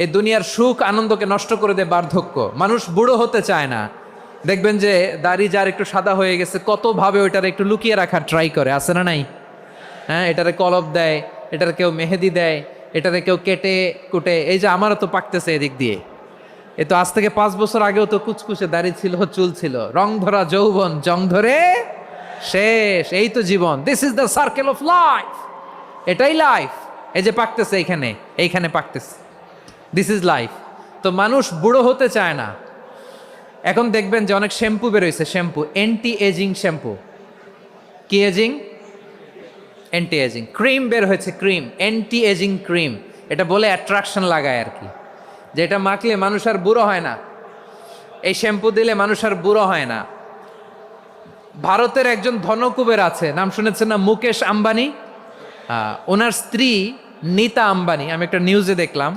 এই দুনিয়ার সুখ আনন্দকে নষ্ট করে দেয় বার্ধক্য। মানুষ বুড়ো হতে চায় না। দেখবেন যে দাড়ি যার একটু সাদা হয়ে গেছে কত ভাবে ওইটার একটু লুকিয়ে রাখার ট্রাই করে, আছে না নাই? হ্যাঁ, এটারে কলপ দেয়, এটারে কেউ মেহেদি দেয়, এটারে কেউ কেটে কুটে। এই যে আমারও তো পাকতেছে এদিক দিয়ে। এ তো আজ থেকে 5 বছর আগেও তো কুচকুচে দাড়ি ছিল, চুল ছিল, রং ধরা যৌবন জং ধরে শেষ। এই তো জীবন, this is the circle of life. এটাই লাইফ। এই যে পাকতেছে এইখানে পাকতেছে, দিস ইজ লাইফ। তো মানুষ বুড়ো হতে চায় না। এখন দেখবেন যে অনেক শ্যাম্পু বেরোইছে, শ্যাম্পু অ্যান্টি এজিং শ্যাম্পু। কি এজিং? Anti ageing. ক্রিম বের হয়েছে, ক্রিম অ্যান্টি এজিং ক্রিম। এটা বলে অ্যাট্রাকশন লাগায় আর কি, যেটা মাখলে মানুষ আর বুড়ো হয় না। এই শ্যাম্পু দিলে মানুষ আর বুড়ো হয় না। ভারতের একজন ধনকুবের আছে, নাম শুনেছেন না? মুকেশ আম্বানি। ওনার স্ত্রী নীতা আম্বানি, আমি একটা নিউজে দেখলাম,